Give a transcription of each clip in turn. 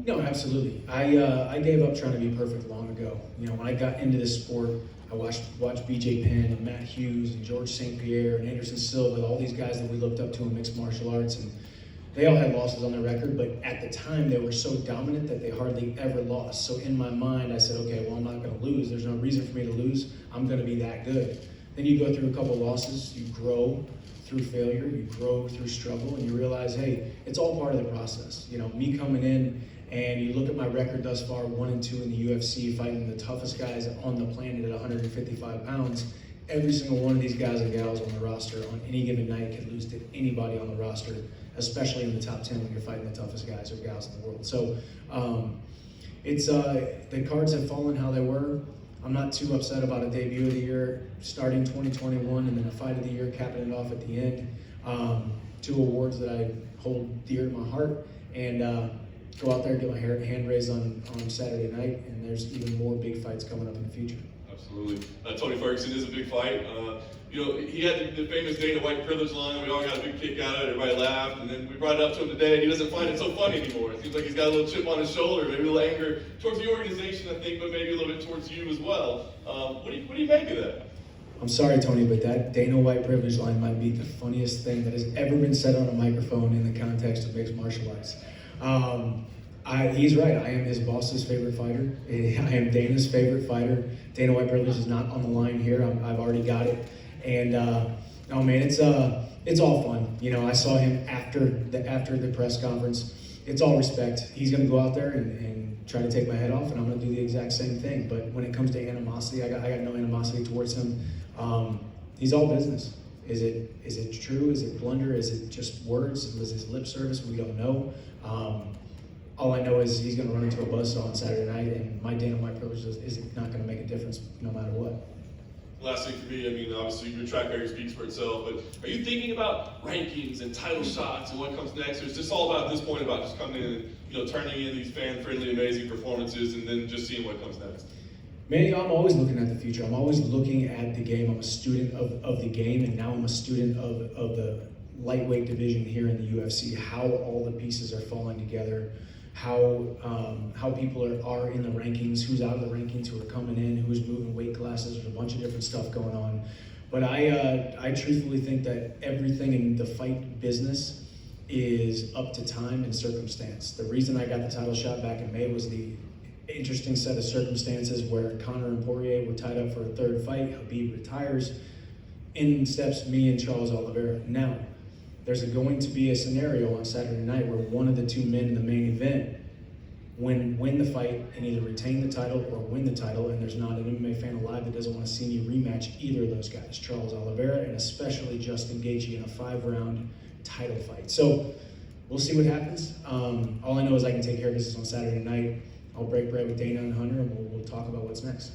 No, absolutely. I gave up trying to be perfect long ago. You know, when I got into this sport, I watched BJ Penn and Matt Hughes and George St. Pierre and Anderson Silva, all these guys that we looked up to in mixed martial arts, and they all had losses on their record, but at the time they were so dominant that they hardly ever lost. So in my mind, I said, okay, well, I'm not going to lose. There's no reason for me to lose. I'm going to be that good. Then you go through a couple losses, you grow through failure, you grow through struggle, and you realize, hey, it's all part of the process. You know, me coming in, and you look at my record thus far, 1-2 in the UFC, fighting the toughest guys on the planet at 155 pounds. Every single one of these guys and gals on the roster on any given night could lose to anybody on the roster, especially in the top 10 when you're fighting the toughest guys or gals in the world. So it's the cards have fallen how they were. I'm not too upset about a debut of the year starting 2021 and then a fight of the year capping it off at the end. Two awards that I hold dear to my heart, and go out there and get my hand raised on Saturday night, and there's even more big fights coming up in the future. Absolutely. Tony Ferguson is a big fight. You know, he had the famous Dana White privilege line. We all got a big kick out of it. Everybody laughed, and then we brought it up to him today, and he doesn't find it so funny anymore. It seems like he's got a little chip on his shoulder, maybe a little anger towards the organization, I think, but maybe a little bit towards you as well. What do you make of that? I'm sorry, Tony, but that Dana White privilege line might be the funniest thing that has ever been said on a microphone in the context of mixed martial arts. He's right. I am his boss's favorite fighter. I am Dana's favorite fighter. Dana White privilege is not on the line here. I've already got it. And no, man, it's all fun. You know, I saw him after the press conference. It's all respect. He's going to go out there and try to take my head off, and I'm going to do the exact same thing. But when it comes to animosity, I got no animosity towards him. He's all business. Is it true? Is it blunder? Is it just words? Was his lip service? We don't know. All I know is he's going to run into a buzzsaw on Saturday night, and my Dana White privilege is not going to make a difference no matter what. Last thing for me, I mean, obviously your track record speaks for itself, but are you thinking about rankings and title shots and what comes next, or is this all about, at this point, about just coming in and, you know, turning in these fan-friendly, amazing performances and then just seeing what comes next? Man, I'm always looking at the future. I'm always looking at the game. I'm a student of the game, and now I'm a student of the lightweight division here in the UFC, how all the pieces are falling together, how people are in the rankings, who's out of the rankings, who are coming in, who's moving weight classes. There's a bunch of different stuff going on. But I truthfully think that everything in the fight business is up to time and circumstance. The reason I got the title shot back in May was the interesting set of circumstances where Conor and Poirier were tied up for a third fight. Khabib retires. In steps me and Charles Oliveira. Now, there's going to be a scenario on Saturday night where one of the two men in the main event win the fight and either retain the title or win the title, and there's not an MMA fan alive that doesn't want to see me rematch either of those guys, Charles Oliveira and especially Justin Gaethje, in a 5-round title fight. So we'll see what happens. All I know is I can take care of business on Saturday night. I'll break bread with Dana and Hunter, and we'll talk about what's next.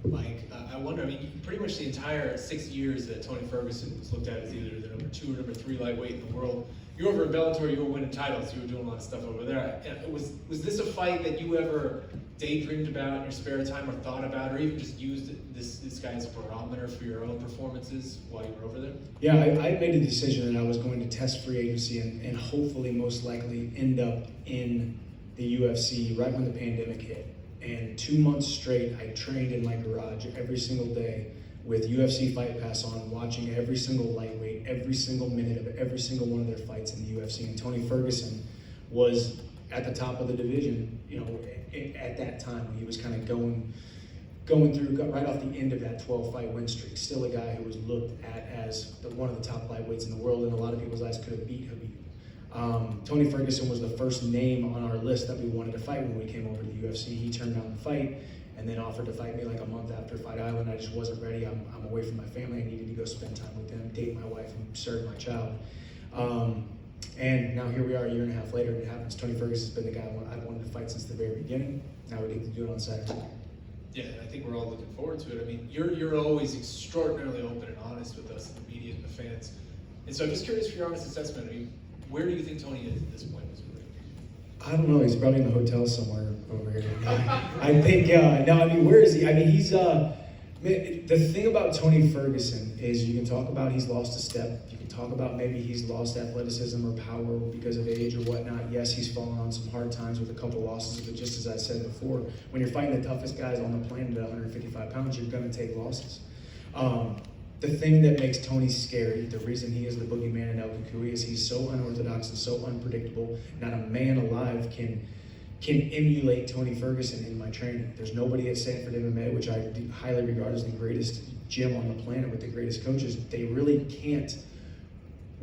Mike, I wonder, I mean, pretty much the entire 6 years that Tony Ferguson was looked at as either the number 2 or number 3 lightweight in the world, you were over in Bellator, you were winning titles, you were doing a lot of stuff over there. Was this a fight that you ever daydreamed about in your spare time or thought about, or even just used this guy as a barometer for your own performances while you were over there? Yeah, I made a decision that I was going to test free agency and hopefully most likely end up in the UFC right when the pandemic hit. And 2 months straight, I trained in my garage every single day with UFC Fight Pass on, watching every single lightweight, every single minute of every single one of their fights in the UFC. And Tony Ferguson was at the top of the division, you know, at that time when he was kind of going through right off the end of that 12-fight win streak. Still a guy who was looked at as one of the top lightweights in the world, and a lot of people's eyes could have beat Khabib. Tony Ferguson was the first name on our list that we wanted to fight when we came over to the UFC. He turned down the fight and then offered to fight me like a month after Fight Island. I just wasn't ready. I'm away from my family. I needed to go spend time with them, date my wife, and serve my child. And now here we are a year and a half later, and it happens. Tony Ferguson's been the guy I've wanted to fight since the very beginning. Now we get to do it on Saturday. Yeah, I think we're all looking forward to it. I mean, you're always extraordinarily open and honest with us, the media and the fans. And so I'm just curious for your honest assessment. I mean, where do you think Tony is at this point in his career? I don't know. He's probably in a hotel somewhere over here. I think, no, I mean, where is he? I mean, he's, The thing about Tony Ferguson is you can talk about he's lost a step. You can talk about maybe he's lost athleticism or power because of age or whatnot. Yes, he's fallen on some hard times with a couple losses, but just as I said before, when you're fighting the toughest guys on the planet at 155 pounds, you're going to take losses. The thing that makes Tony scary, the reason he is the boogeyman in El Kukui, is he's so unorthodox and so unpredictable. Not a man alive can emulate Tony Ferguson in my training. There's nobody at Sanford MMA, which I highly regard as the greatest gym on the planet with the greatest coaches. They really can't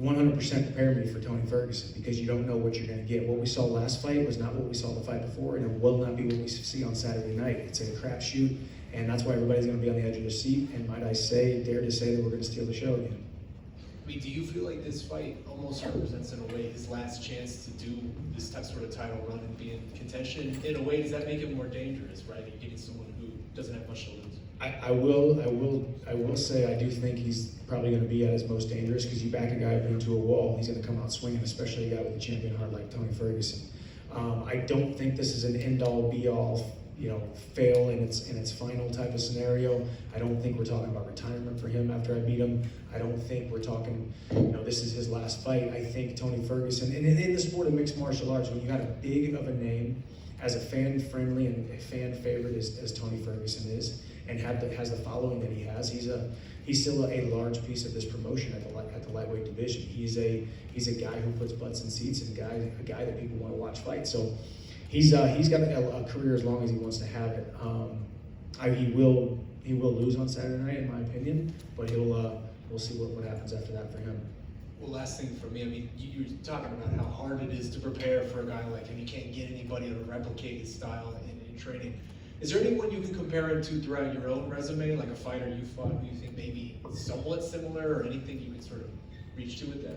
100% prepare me for Tony Ferguson because you don't know what you're going to get. What we saw last fight was not what we saw the fight before, and it will not be what we see on Saturday night. It's a crapshoot, and that's why everybody's going to be on the edge of their seat. And might I say, dare to say that we're going to steal the show again. I mean, do you feel like this fight almost represents, in a way, his last chance to do this type sort of title run and be in contention? In a way, does that make it more dangerous, right? You're getting someone who doesn't have much to lose. I will say I do think he's probably going to be at his most dangerous because you back a guy up into a wall, he's going to come out swinging, especially a guy with a champion heart like Tony Ferguson. I don't think this is an end-all, be-all, fail in its final type of scenario. I don't think we're talking about retirement for him after I beat him. I don't think we're talking, this is his last fight. I think Tony Ferguson, and in the sport of mixed martial arts, when you got a big of a name, as a fan-friendly and a fan favorite as Tony Ferguson is, and has the following that he has, he's still a large piece of this promotion at the lightweight division. He's a guy who puts butts in seats and a guy that people want to watch fight. So he's got a career as long as he wants to have it. He will lose on Saturday night, in my opinion, but we'll see what happens after that for him. Well, last thing for me, I mean, you're talking about how hard it is to prepare for a guy like him. You can't get anybody to replicate his style in training. Is there anyone you can compare him to throughout your own resume, like a fighter you fought who you think maybe somewhat similar, or anything you can sort of reach to with that?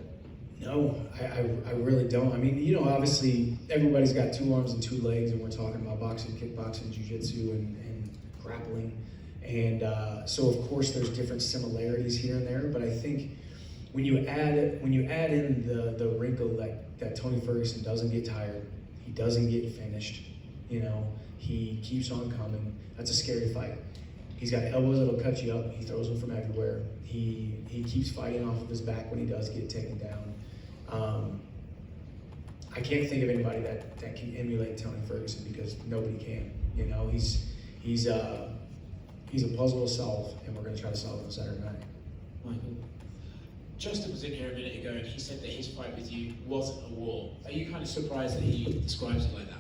No, I really don't. I mean, obviously everybody's got 2 arms and 2 legs, and we're talking about boxing, kickboxing, jiu-jitsu, and grappling. And so of course there's different similarities here and there, but I think when you add in the wrinkle that Tony Ferguson doesn't get tired, he doesn't get finished, he keeps on coming. That's a scary fight. He's got elbows that'll cut you up. He throws them from everywhere. He keeps fighting off of his back when he does get taken down. I can't think of anybody that can emulate Tony Ferguson because nobody can. He's a puzzle to solve, and we're going to try to solve it on Saturday night. Michael, Justin was in here a minute ago and he said that his fight with you wasn't a war. Are you kind of surprised that he describes it like that?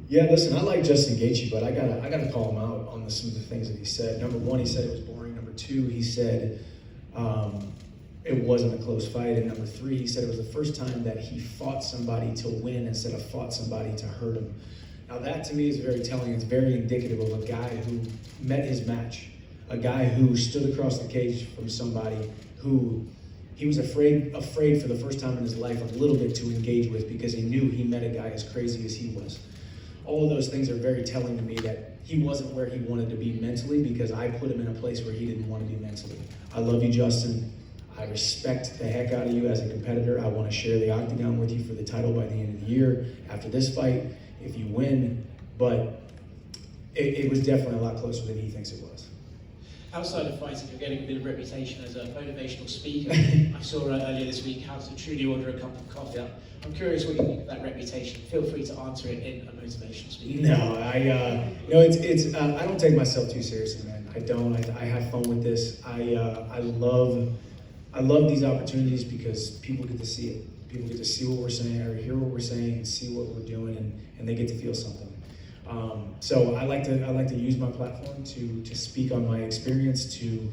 Yeah, listen, I like Justin Gaethje, but I gotta call him out on some of the things that he said. Number 1, he said it was boring. Number 2, he said it wasn't a close fight. And number 3, he said it was the first time that he fought somebody to win instead of fought somebody to hurt him. Now that to me is very telling. It's very indicative of a guy who met his match, a guy who stood across the cage from somebody who he was afraid for the first time in his life a little bit to engage with because he knew he met a guy as crazy as he was. All of those things are very telling to me that he wasn't where he wanted to be mentally because I put him in a place where he didn't want to be mentally. I love you, Justin. I respect the heck out of you as a competitor. I want to share the octagon with you for the title by the end of the year after this fight, if you win. But it was definitely a lot closer than he thinks it was. Outside of fighting, you're getting a bit of reputation as a motivational speaker. I saw earlier this week how to truly order a cup of coffee. I'm curious what you think of that reputation. Feel free to answer it in a motivational speaker. No, I don't take myself too seriously, man. I don't. I have fun with this. I love these opportunities because people get to see it. People get to see what we're saying, or hear what we're saying, and see what we're doing, and they get to feel something. So I like to use my platform to speak on my experience, to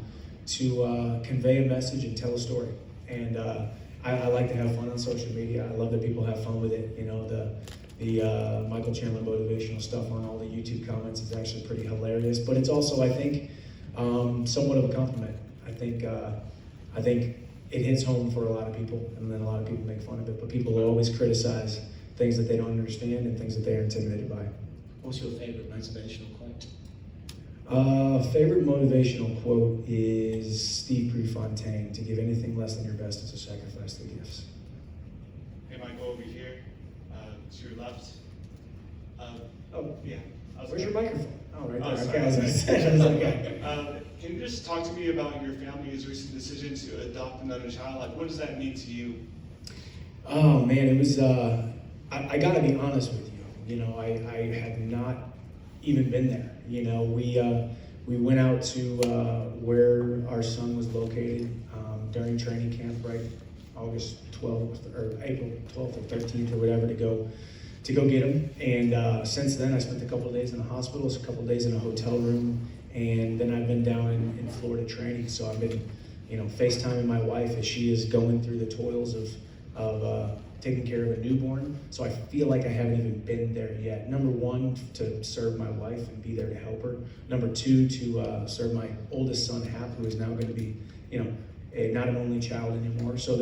convey a message and tell a story. And I like to have fun on social media. I love that people have fun with it. The Michael Chandler motivational stuff on all the YouTube comments is actually pretty hilarious. But it's also, I think, somewhat of a compliment. I think it hits home for a lot of people, and then a lot of people make fun of it. But people always criticize things that they don't understand and things that they are intimidated by. What's your favorite motivational quote? Favorite motivational quote is Steve Prefontaine: "To give anything less than your best is a sacrifice to gifts." Hey, Michael, over here, to your left. Oh, Yeah. where's your microphone? Oh, right there. Oh, Okay, sorry. I was gonna say, I was like, okay. Can Can you just talk to me about your family's recent decision to adopt another child? Like, what does that mean to you? Oh man, it was. I gotta be honest with you. You know, I had not even been there. You know, we went out to where our son was located during training camp, right? August 12th or April 12th or 13th or whatever to go get him. And since then, I spent a couple of days in the hospital, a couple of days in a hotel room, and then I've been down in Florida training. So I've been, you know, FaceTiming my wife as she is going through the toils of taking care of a newborn. So I feel like I haven't even been there yet. Number one, to serve my wife and be there to help her. Number two, to serve my oldest son, Hap, who is now going to be, you know, not an only child anymore. So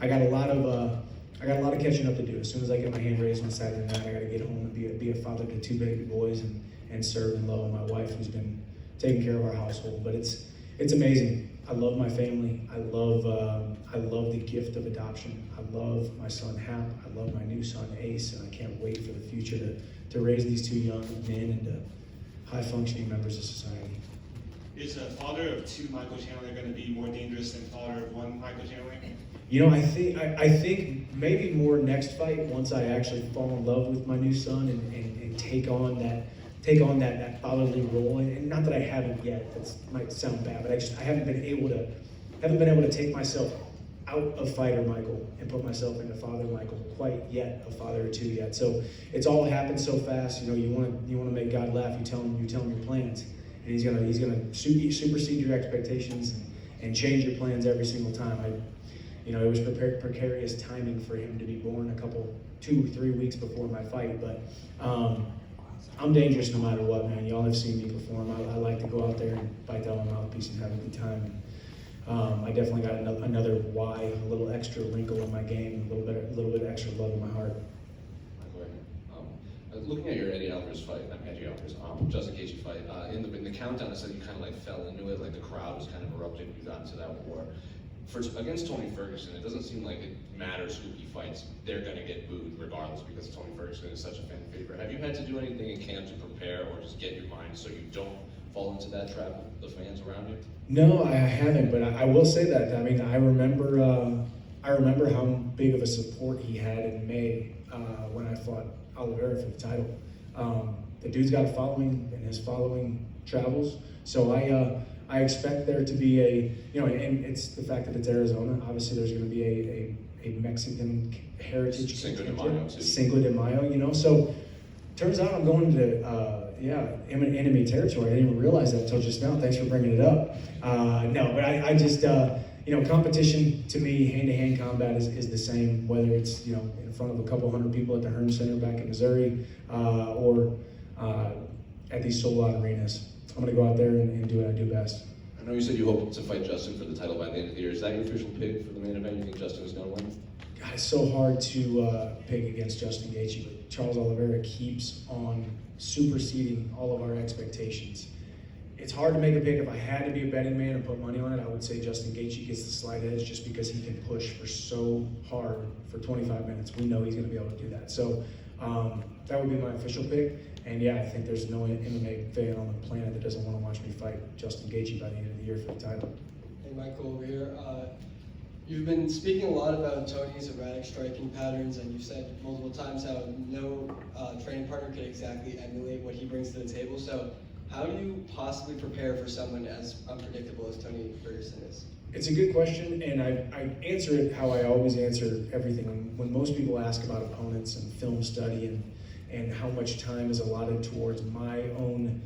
I got a lot of catching up to do. As soon as I get my hand raised on Saturday night, I got to get home and be a father to two baby boys and serve and love my wife, who's been taking care of our household. But it's amazing. I love my family. I love the gift of adoption. I love my son Hap. I love my new son Ace, and I can't wait for the future to raise these two young men into high functioning members of society. Is a father of two Michael Chandler going to be more dangerous than father of one Michael Chandler? You know, I think maybe more next fight, once I actually fall in love with my new son and take on that fatherly role. And not that I haven't yet. That might sound bad, but I haven't been able to take myself out of fighter Michael and put myself into father Michael quite yet, a father or two yet. So it's all happened so fast. You know, you want to make God laugh. You tell him your plans, and he's gonna supersede your expectations and change your plans every single time. You know, it was precarious timing for him to be born 2-3 weeks before my fight, but I'm dangerous no matter what, man. Y'all have seen me perform. I like to go out there and bite down my mouthpiece and have a good time. I definitely got another why, a little extra wrinkle in my game, a little bit of extra love in my heart. Looking at your Justin Gaethje fight, in the countdown, it said you kind of like fell into it, like the crowd was kind of erupting. You got into that war. Against Tony Ferguson, it doesn't seem like it matters who he fights. They're going to get booed regardless because Tony Ferguson is such a fan favorite. Have you had to do anything in camp to prepare or just get your mind so you don't fall into that trap of the fans around you? No, I haven't, but I will say that. I mean, I remember how big of a support he had in May when I fought Oliveira for the title. The dude's got a following, and his following travels. So I expect there to be and it's the fact that it's Arizona. Obviously, there's going to be a Mexican heritage Cinco de Mayo, too. Cinco de Mayo, you know. So turns out I'm going to enemy territory. I didn't even realize that until just now. Thanks for bringing it up. No, but I just competition to me, hand-to-hand combat is the same, whether it's in front of a couple hundred people at the Hearn Center back in Missouri or at these sold-out arenas. I'm going to go out there and do what I do best. I know you said you hope to fight Justin for the title by the end of the year. Is that your official pick for the main event? You think Justin is going to win? God, it's so hard to pick against Justin Gaethje, but Charles Oliveira keeps on superseding all of our expectations. It's hard to make a pick. If I had to be a betting man and put money on it, I would say Justin Gaethje gets the slight edge just because he can push for so hard for 25 minutes. We know he's going to be able to do that. So that would be my official pick. And yeah, I think there's no MMA fan on the planet that doesn't want to watch me fight Justin Gaethje by the end of the year for the title. Hey, Michael, over here. You've been speaking a lot about Tony's erratic striking patterns, and you've said multiple times how no training partner could exactly emulate what he brings to the table. So how do you possibly prepare for someone as unpredictable as Tony Ferguson is? It's a good question, and I answer it how I always answer everything. When most people ask about opponents and film study and how much time is allotted towards my own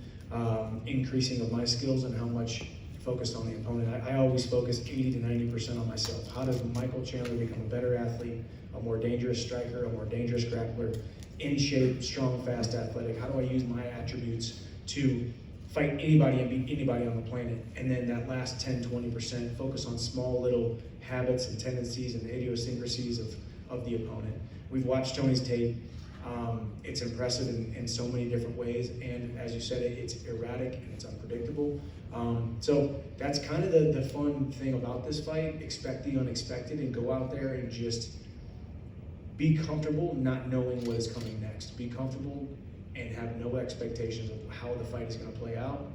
increasing of my skills and how much focused on the opponent, I always focus 80 to 90% on myself. How does Michael Chandler become a better athlete, a more dangerous striker, a more dangerous grappler, in shape, strong, fast, athletic? How do I use my attributes to fight anybody and beat anybody on the planet? And then that last 10, 20% focus on small little habits and tendencies and idiosyncrasies of the opponent. We've watched Tony's tape. It's impressive in so many different ways, and as you said, it's erratic and it's unpredictable. So that's kind of the fun thing about this fight. Expect the unexpected and go out there and just be comfortable not knowing what is coming next. Be comfortable and have no expectations of how the fight is going to play out,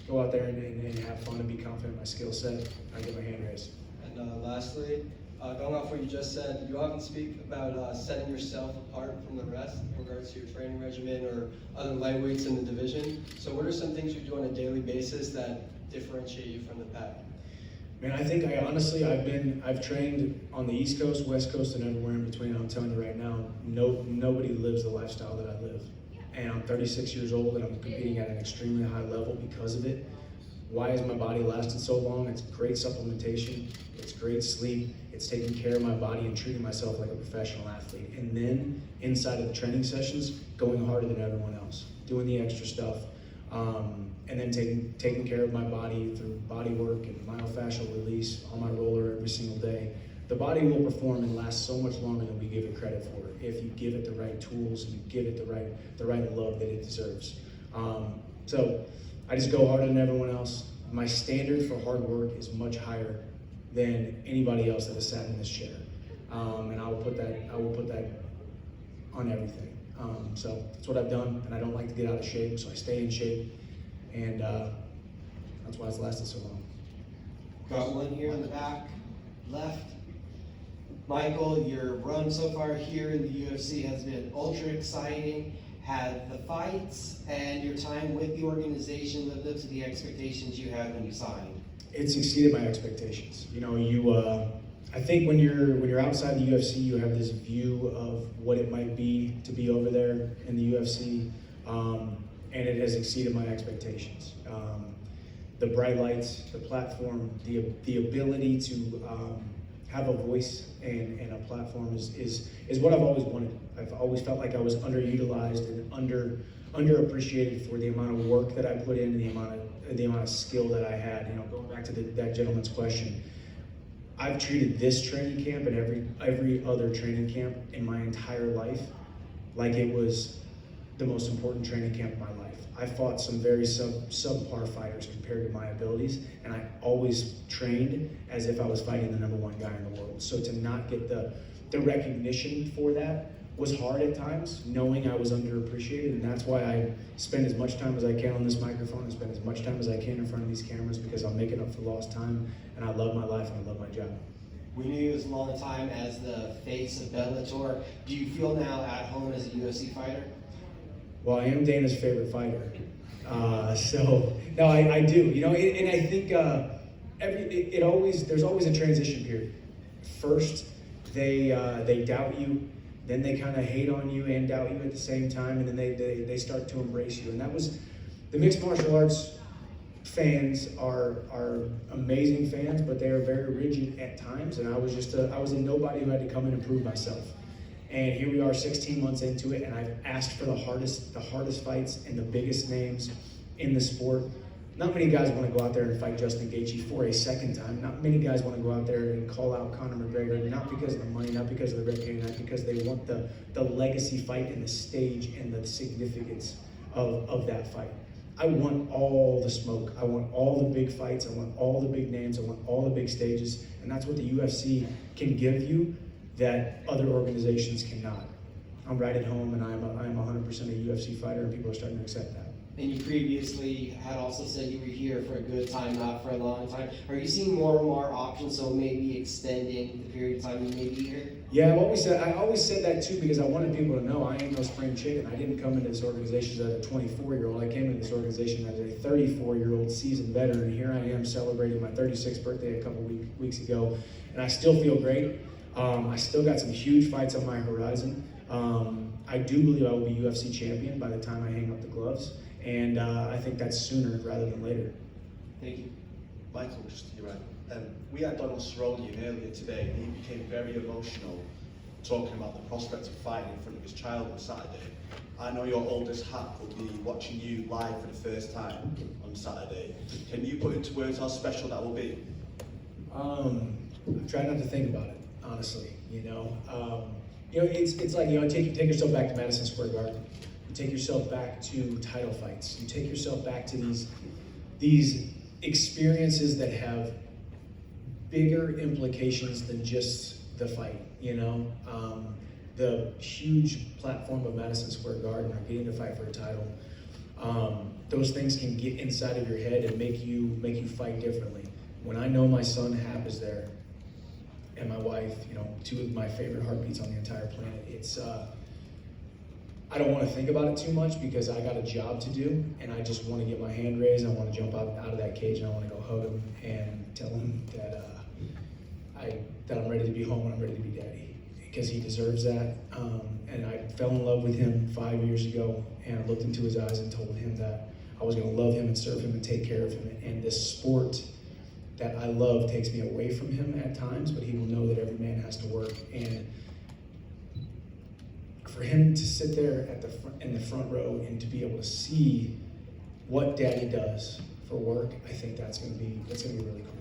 go out there and have fun and be confident in my skill set, I get my hand raised. And lastly, going off what you just said, you often speak about setting yourself apart from the rest in regards to your training regimen or other lightweights in the division. So what are some things you do on a daily basis that differentiate you from the pack? Man, I think I've trained on the East Coast, West Coast, and everywhere in between. I'm telling you right now, nobody lives the lifestyle that I live. And I'm 36 years old and I'm competing at an extremely high level because of it. Why has my body lasted so long? It's great supplementation, it's great sleep, it's taking care of my body and treating myself like a professional athlete. And then inside of the training sessions, going harder than everyone else, doing the extra stuff, and then taking care of my body through body work and myofascial release on my roller every single day. The body will perform and last so much longer than we give it credit for if you give it the right tools and you give it the right love that it deserves. So I just go harder than everyone else. My standard for hard work is much higher than anybody else that has sat in this chair, and I will put that on everything. So that's what I've done, and I don't like to get out of shape, so I stay in shape, and that's why it's lasted so long. Got one here in the back, left. Michael, your run so far here in the UFC has been ultra exciting. Had the fights and your time with the organization lived up to the expectations you had when you signed? It's exceeded my expectations. You know, I think when you're outside the UFC, you have this view of what it might be to be over there in the UFC, and it has exceeded my expectations. The bright lights, the platform, the ability to have a voice and a platform is what I've always wanted. I've always felt like I was underutilized and underappreciated for the amount of work that I put in and the amount of skill that I had. You know, going back to that gentleman's question, I've treated this training camp and every other training camp in my entire life like it was the most important training camp of my life. I fought some very subpar fighters compared to my abilities, and I always trained as if I was fighting the #1 guy in the world. So to not get the recognition for that was hard at times, knowing I was underappreciated, and that's why I spend as much time as I can on this microphone and spend as much time as I can in front of these cameras, because I'm making up for lost time, and I love my life and I love my job. We knew you as a long time as the face of Bellator. Do you feel now at home as a UFC fighter? Well, I am Dana's favorite fighter, so no, I do. You know, and I think there's always a transition period. First, they doubt you, then they kind of hate on you and doubt you at the same time, and then they start to embrace you. And that was the mixed martial arts fans are amazing fans, but they are very rigid at times. And I was a nobody who had to come in and prove myself. And here we are 16 months into it, and I've asked for the hardest fights and the biggest names in the sport. Not many guys want to go out there and fight Justin Gaethje for a second time. Not many guys want to go out there and call out Conor McGregor, not because of the money, not because of the red cane, not because they want the legacy fight and the stage and the significance of that fight. I want all the smoke. I want all the big fights. I want all the big names. I want all the big stages. And that's what the UFC can give you that other organizations cannot. I'm right at home, and I'm 100% a UFC fighter, and people are starting to accept that. And you previously had also said you were here for a good time, not for a long time. Are you seeing more and more options, so maybe extending the period of time you may be here? Yeah, I always said that too, because I wanted people to know I ain't no spring chicken. I didn't come into this organization as a 24-year-old. I came into this organization as a 34-year-old seasoned veteran, and here I am celebrating my 36th birthday a couple weeks ago, and I still feel great. I still got some huge fights on my horizon. I do believe I will be UFC champion by the time I hang up the gloves, and I think that's sooner rather than later. Thank you. Michael, just to your end. We had Donald Cerrone earlier today, and he became very emotional talking about the prospect of fighting in front of his child on Saturday. I know your oldest Hap will be watching you live for the first time on Saturday. Can you put into words how special that will be? I try not to think about it, honestly. It's like, take yourself back to Madison Square Garden. You take yourself back to title fights. You take yourself back to these experiences that have bigger implications than just the fight. The huge platform of Madison Square Garden, or getting to fight for a title. those things can get inside of your head and make you fight differently. When I know my son Hap is there, and my wife, you know, two of my favorite heartbeats on the entire planet, it's I don't want to think about it too much because I got a job to do, and I just want to get my hand raised. I want to jump out of that cage, and I want to go hug him and tell him that I'm ready to be home and I'm ready to be daddy, because he deserves that. And I fell in love with him 5 years ago, and I looked into his eyes and told him that I was going to love him and serve him and take care of him. And this sport that I love takes me away from him at times, but he will know that every man has to work. And for him to sit there in the front row and to be able to see what daddy does for work, I think that's going to be really cool.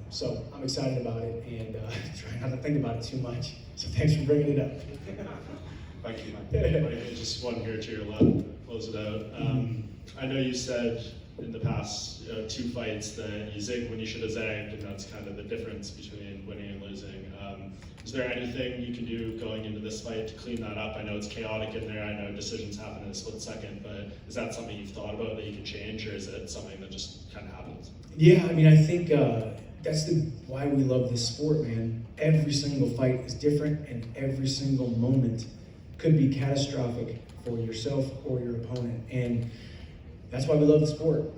So I'm excited about it, and try not to think about it too much. So thanks for bringing it up. Thank you, Michael. Just one here to your left, close it out. I know you said in the past 2 fights that you zigged when you should have zagged, and that's kind of the difference between winning and losing. Is there anything you can do going into this fight to clean that up? I know it's chaotic in there. I know decisions happen in a split second, but is that something you've thought about that you can change, or is it something that just kind of happens? Yeah, I mean, I think that's why we love this sport, man. Every single fight is different, and every single moment could be catastrophic for yourself or your opponent, and that's why we love the sport.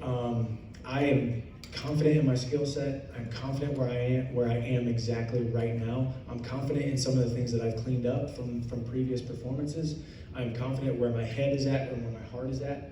I am confident in my skill set. I'm confident where I am exactly right now. I'm confident in some of the things that I've cleaned up from previous performances. I'm confident where my head is at and where my heart is at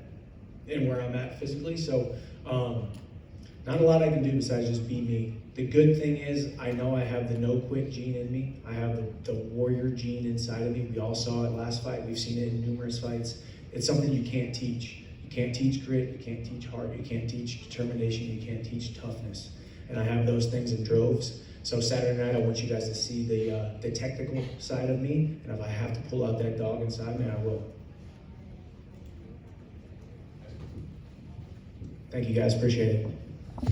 and where I'm at physically. So not a lot I can do besides just be me. The good thing is I know I have the no-quit gene in me. I have the warrior gene inside of me. We all saw it last fight. We've seen it in numerous fights. It's something you can't teach. You can't teach grit, you can't teach heart, you can't teach determination, you can't teach toughness. And I have those things in droves. So Saturday night, I want you guys to see the technical side of me, and if I have to pull out that dog inside me, I will. Thank you guys, appreciate it.